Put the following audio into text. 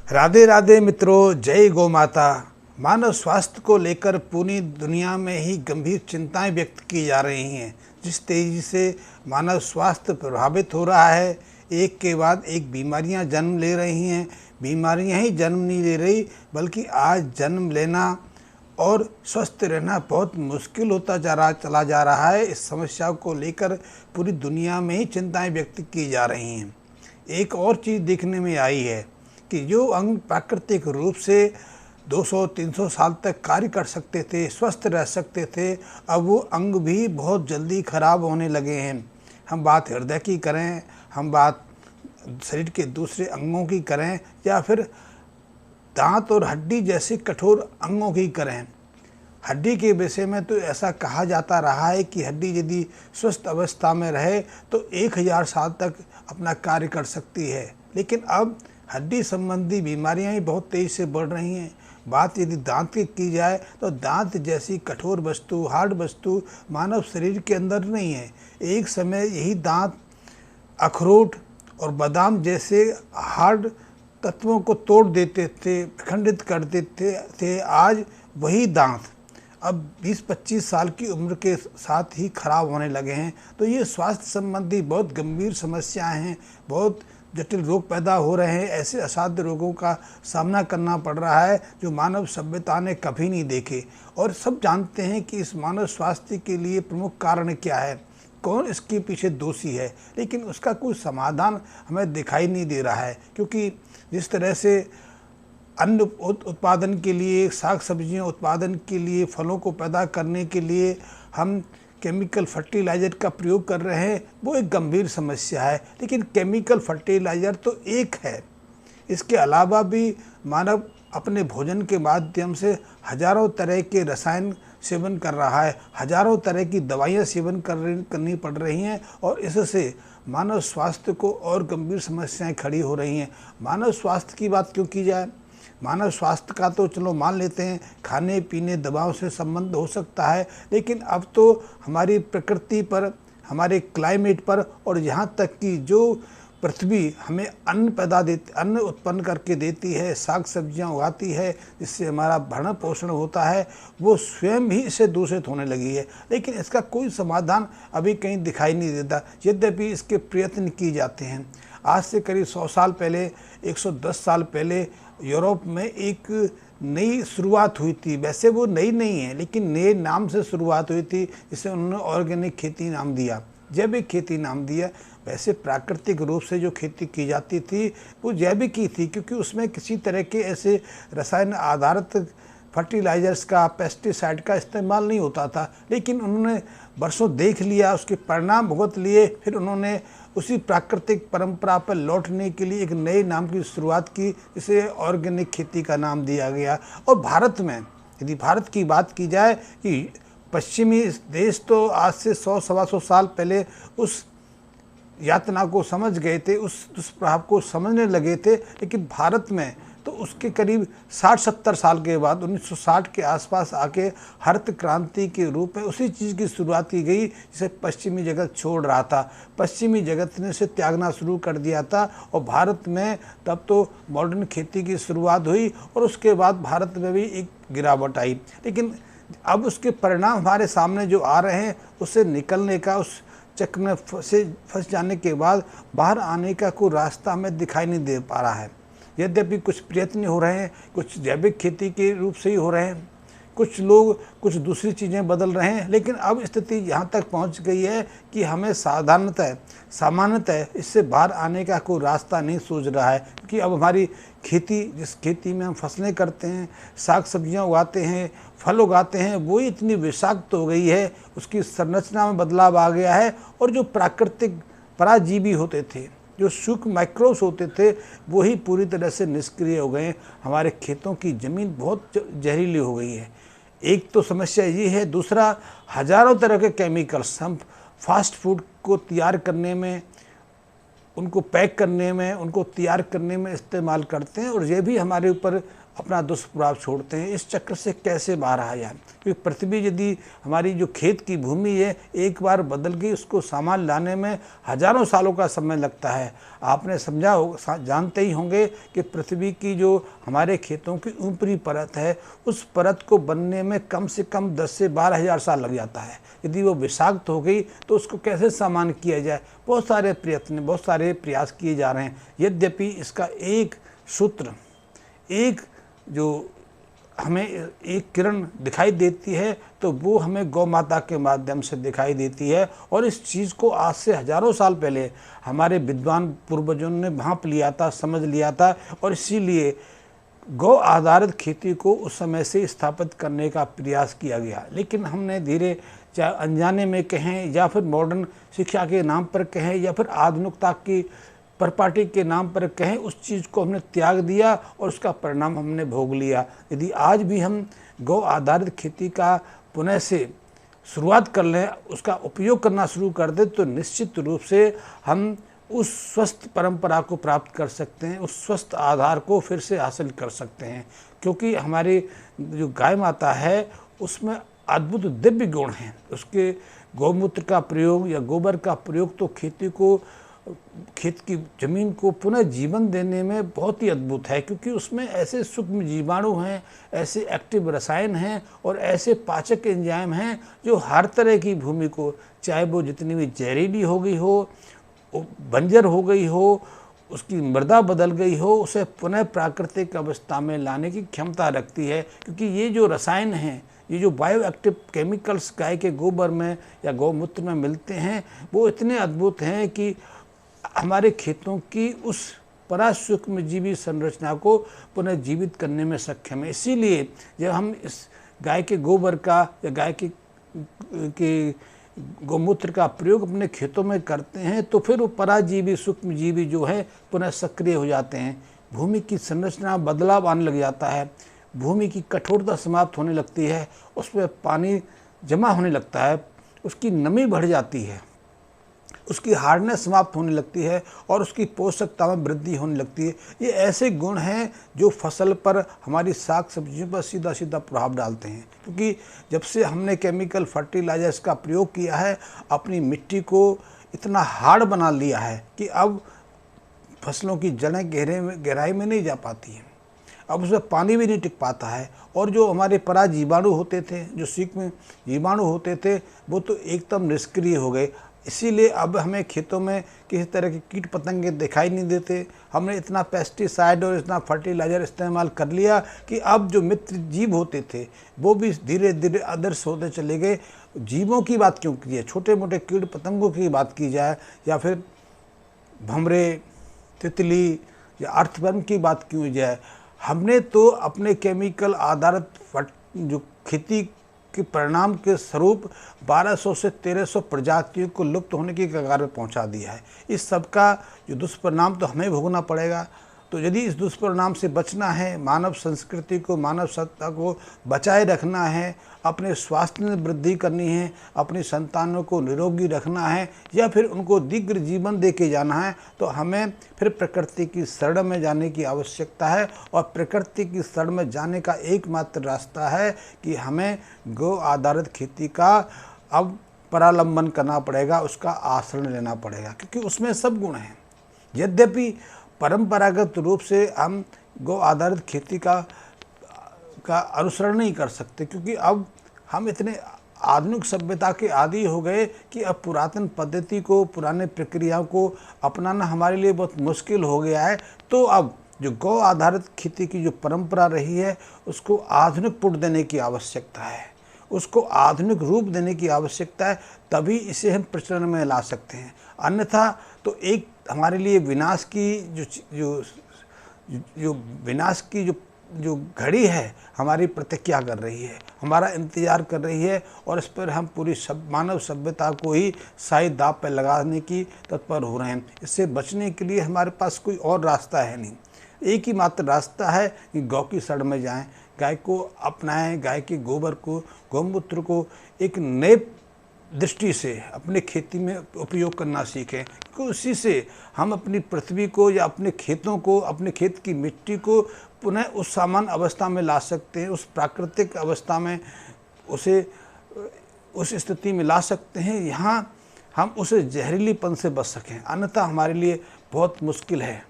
राधे राधे मित्रों, जय गौ माता। मानव स्वास्थ्य को लेकर पूरी दुनिया में ही गंभीर चिंताएं व्यक्त की जा रही हैं। जिस तेजी से मानव स्वास्थ्य प्रभावित हो रहा है, एक के बाद एक बीमारियां जन्म ले रही हैं। बीमारियां ही जन्म नहीं ले रही, बल्कि आज जन्म लेना और स्वस्थ रहना बहुत मुश्किल होता चला जा रहा है। इस समस्या को लेकर पूरी दुनिया में ही चिंताएं व्यक्त की जा रही हैं। एक और चीज़ देखने में आई है कि जो अंग प्राकृतिक रूप से 200-300 साल तक कार्य कर सकते थे, स्वस्थ रह सकते थे, अब वो अंग भी बहुत जल्दी खराब होने लगे हैं। हम बात हृदय की करें, हम बात शरीर के दूसरे अंगों की करें, या फिर दांत और हड्डी जैसे कठोर अंगों की करें। हड्डी के विषय में तो ऐसा कहा जाता रहा है कि हड्डी यदि स्वस्थ अवस्था में रहे तो 1000 साल तक अपना कार्य कर सकती है, लेकिन अब हड्डी संबंधी बीमारियां ही बहुत तेज़ी से बढ़ रही हैं। बात यदि दांत की जाए तो दांत जैसी कठोर वस्तु, हार्ड वस्तु मानव शरीर के अंदर नहीं है। एक समय यही दांत अखरोट और बादाम जैसे हार्ड तत्वों को तोड़ देते थे, खंडित कर देते थे। आज वही दांत अब 20-25 साल की उम्र के साथ ही खराब होने लगे हैं। तो ये स्वास्थ्य संबंधी बहुत गंभीर समस्याएं हैं, बहुत जटिल रोग पैदा हो रहे हैं। ऐसे असाध्य रोगों का सामना करना पड़ रहा है जो मानव सभ्यता ने कभी नहीं देखे। और सब जानते हैं कि इस मानव स्वास्थ्य के लिए प्रमुख कारण क्या है, कौन इसके पीछे दोषी है, लेकिन उसका कोई समाधान हमें दिखाई नहीं दे रहा है। क्योंकि जिस तरह से अन्न उत्पादन के लिए, साग सब्जियां उत्पादन के लिए, फलों को पैदा करने के लिए हम केमिकल फर्टिलाइज़र का प्रयोग कर रहे हैं, वो एक गंभीर समस्या है। लेकिन केमिकल फर्टिलाइज़र तो एक है, इसके अलावा भी मानव अपने भोजन के माध्यम से हजारों तरह के रसायन सेवन कर रहा है, हजारों तरह की दवाइयाँ सेवन करनी पड़ रही हैं, और इससे मानव स्वास्थ्य को और गंभीर समस्याएं खड़ी हो रही हैं। मानव स्वास्थ्य की बात क्यों की जाए? मानव स्वास्थ्य का तो चलो मान लेते हैं खाने पीने दवाओं से संबंध हो सकता है, लेकिन अब तो हमारी प्रकृति पर, हमारे क्लाइमेट पर, और यहाँ तक कि जो पृथ्वी हमें अन्न उत्पन्न करके देती है, साग सब्जियाँ उगाती है, जिससे हमारा भरण पोषण होता है, वो स्वयं भी इससे दूषित होने लगी है। लेकिन इसका कोई समाधान अभी कहीं दिखाई नहीं देता, यद्यपि इसके प्रयत्न किए जाते हैं। आज से करीब 100 साल पहले, 110 साल पहले यूरोप में एक नई शुरुआत हुई थी। वैसे वो नई नहीं है, लेकिन नए नाम से शुरुआत हुई थी, जिसे उन्होंने ऑर्गेनिक खेती नाम दिया, जैविक खेती नाम दिया। वैसे प्राकृतिक रूप से जो खेती की जाती थी वो जैविक ही थी, क्योंकि उसमें किसी तरह के ऐसे रसायन आधारित फर्टिलाइज़र्स का, पेस्टिसाइड का इस्तेमाल नहीं होता था। लेकिन उन्होंने बरसों देख लिया, उसके परिणाम भुगत लिए, फिर उन्होंने उसी प्राकृतिक परंपरा पर लौटने के लिए एक नए नाम की शुरुआत की, जिसे ऑर्गेनिक खेती का नाम दिया गया। और भारत में यदि भारत की बात की जाए कि पश्चिमी देश तो आज से 100-125 साल पहले उस यातना को समझ गए थे, उस दुष्प्रभाव को समझने लगे थे, लेकिन भारत में तो उसके करीब 60-70 साल के बाद 1960 के आसपास आके हरित क्रांति के रूप में उसी चीज़ की शुरुआत की गई जिसे पश्चिमी जगत छोड़ रहा था। पश्चिमी जगत ने इसे त्यागना शुरू कर दिया था, और भारत में तब तो मॉडर्न खेती की शुरुआत हुई, और उसके बाद भारत में भी एक गिरावट आई। लेकिन अब उसके परिणाम हमारे सामने जो आ रहे हैं, उससे निकलने का, उस चक्र में फंस जाने के बाद बाहर आने का कोई रास्ता हमें दिखाई नहीं दे पा रहा है। यद्यपि कुछ प्रयत्न हो रहे हैं, कुछ जैविक खेती के रूप से ही हो रहे हैं, कुछ लोग कुछ दूसरी चीज़ें बदल रहे हैं, लेकिन अब स्थिति यहाँ तक पहुँच गई है कि हमें सामान्यतः इससे बाहर आने का कोई रास्ता नहीं सूझ रहा है। क्योंकि अब हमारी खेती, जिस खेती में हम फसलें करते हैं, साग सब्जियाँ उगाते हैं, फल उगाते हैं, वो इतनी विषाक्त हो गई है, उसकी संरचना में बदलाव आ गया है, और जो प्राकृतिक पराजीवी होते थे, जो सूक्ष्म माइक्रोब्स होते थे, वही पूरी तरह से निष्क्रिय हो गए। हमारे खेतों की ज़मीन बहुत जहरीली हो गई है। एक तो समस्या ये है, दूसरा हजारों तरह के केमिकल्स हम फास्ट फूड को तैयार करने में, उनको पैक करने में, उनको तैयार करने में इस्तेमाल करते हैं, और ये भी हमारे ऊपर अपना दुष्प्रभाव छोड़ते हैं। इस चक्र से कैसे बाहर आ जाए, क्योंकि पृथ्वी यदि हमारी जो खेत की भूमि है एक बार बदल गई, उसको सामान लाने में हजारों सालों का समय लगता है। आपने समझा हो, जानते ही होंगे कि पृथ्वी की जो हमारे खेतों की ऊपरी परत है, उस परत को बनने में कम से कम 10 से 12 हज़ार साल लग जाता है। यदि वो विषाक्त हो गई तो उसको कैसे सामान किया जाए। बहुत सारे प्रयत्न, बहुत सारे प्रयास किए जा रहे हैं। यद्यपि इसका एक सूत्र, एक जो हमें एक किरण दिखाई देती है तो वो हमें गौ माता के माध्यम से दिखाई देती है। और इस चीज़ को आज से हजारों साल पहले हमारे विद्वान पूर्वजों ने भांप लिया था, समझ लिया था, और इसीलिए गौ आधारित खेती को उस समय से स्थापित करने का प्रयास किया गया। लेकिन हमने धीरे, चाहे अनजाने में कहें या फिर मॉडर्न शिक्षा के नाम पर कहें या फिर आधुनिकता की परपाटी के नाम पर कहें, उस चीज़ को हमने त्याग दिया और उसका परिणाम हमने भोग लिया। यदि आज भी हम गौ आधारित खेती का पुनः से शुरुआत कर लें, उसका उपयोग करना शुरू कर दें, तो निश्चित रूप से हम उस स्वस्थ परंपरा को प्राप्त कर सकते हैं, उस स्वस्थ आधार को फिर से हासिल कर सकते हैं। क्योंकि हमारी जो गाय माता है उसमें अद्भुत दिव्य गुण हैं। उसके गौमूत्र का प्रयोग या गोबर का प्रयोग तो खेत की ज़मीन को पुनः जीवन देने में बहुत ही अद्भुत है, क्योंकि उसमें ऐसे सूक्ष्म जीवाणु हैं, ऐसे एक्टिव रसायन हैं और ऐसे पाचक एंजाइम हैं जो हर तरह की भूमि को, चाहे वो जितनी भी जहरीली हो गई हो, बंजर हो गई हो, उसकी मृदा बदल गई हो, उसे पुनः प्राकृतिक अवस्था में लाने की क्षमता रखती है। क्योंकि ये जो रसायन हैं, ये जो बायो एक्टिव केमिकल्स गाय के गोबर में या गौमूत्र में मिलते हैं, वो इतने अद्भुत हैं कि हमारे खेतों की उस परासूक्ष्मजीवी संरचना को पुनः जीवित करने में सक्षम है। इसीलिए जब हम इस गाय के गोबर का या गाय के गौमूत्र का प्रयोग अपने खेतों में करते हैं तो फिर वो पराजीवी सूक्ष्मजीवी जो है पुनः सक्रिय हो जाते हैं। भूमि की संरचना बदलाव आने लग जाता है, भूमि की कठोरता समाप्त होने लगती है, उसमें पानी जमा होने लगता है, उसकी नमी बढ़ जाती है, उसकी हार्डनेस समाप्त होने लगती है और उसकी पोषकता में वृद्धि होने लगती है। ये ऐसे गुण हैं जो फसल पर, हमारी साग सब्जियों पर सीधा सीधा प्रभाव डालते हैं। क्योंकि जब से हमने केमिकल फर्टिलाइजर्स का प्रयोग किया है, अपनी मिट्टी को इतना हार्ड बना लिया है कि अब फसलों की जड़ें गहराई में नहीं जा पाती हैं, अब उसमें पानी भी नहीं टिक पाता है। और जो हमारे पराजीवाणु होते थे, जो सूक्ष्म जीवाणु होते थे, वो तो एकदम निष्क्रिय हो गए। इसीलिए अब हमें खेतों में किसी तरह के कीट पतंगे दिखाई नहीं देते। हमने इतना पेस्टिसाइड और इतना फर्टिलाइज़र इस्तेमाल कर लिया कि अब जो मित्र जीव होते थे वो भी धीरे धीरे अदृश्य होते चले गए। जीवों की बात क्यों की है, छोटे मोटे कीट पतंगों की बात की जाए या फिर भंवरे, तितली या अर्थवर्म की बात क्यों की जाए, हमने तो अपने केमिकल आधारित जो खेती के परिणाम के स्वरूप 1200 से 1300 प्रजातियों को लुप्त होने की कगार पर पहुंचा दिया है। इस सब का जो दुष्परिणाम तो हमें भोगना पड़ेगा। तो यदि इस दुष्परिणाम से बचना है, मानव संस्कृति को, मानव सत्ता को बचाए रखना है, अपने स्वास्थ्य में वृद्धि करनी है, अपनी संतानों को निरोगी रखना है या फिर उनको दीर्घ जीवन दे के जाना है, तो हमें फिर प्रकृति की शरण में जाने की आवश्यकता है। और प्रकृति की शरण में जाने का एकमात्र रास्ता है कि हमें गौ आधारित खेती का अब परालंबन करना पड़ेगा, उसका आश्रय लेना पड़ेगा, क्योंकि उसमें सब गुण हैं। यद्यपि परंपरागत रूप से हम गौ आधारित खेती का अनुसरण नहीं कर सकते, क्योंकि अब हम इतने आधुनिक सभ्यता के आदी हो गए कि अब पुरातन पद्धति को, पुराने प्रक्रियाओं को अपनाना हमारे लिए बहुत मुश्किल हो गया है। तो अब जो गौ आधारित खेती की जो परंपरा रही है उसको आधुनिक पुट देने की आवश्यकता है, उसको आधुनिक रूप देने की आवश्यकता है, तभी इसे हम प्रचलन में ला सकते हैं। अन्यथा तो एक हमारे लिए विनाश की जो घड़ी है हमारी प्रतीक्षा कर रही है, हमारा इंतज़ार कर रही है, और इस पर हम पूरी मानव सभ्यता को ही शाही दांव पर लगाने की तत्पर हो रहे हैं। इससे बचने के लिए हमारे पास कोई और रास्ता है नहीं, एक ही मात्र रास्ता है कि गौ की शरण में जाएं, गाय को अपनाएं, गाय के गोबर को, गौमूत्र को एक नए दृष्टि से अपने खेती में उपयोग करना सीखें, क्योंकि उसी से हम अपनी पृथ्वी को या अपने खेतों को, अपने खेत की मिट्टी को पुनः उस सामान्य अवस्था में ला सकते हैं, उस प्राकृतिक अवस्था में उसे उस स्थिति में ला सकते हैं, यहाँ हम उस जहरीलीपन से बच सकें। अन्यथा हमारे लिए बहुत मुश्किल है।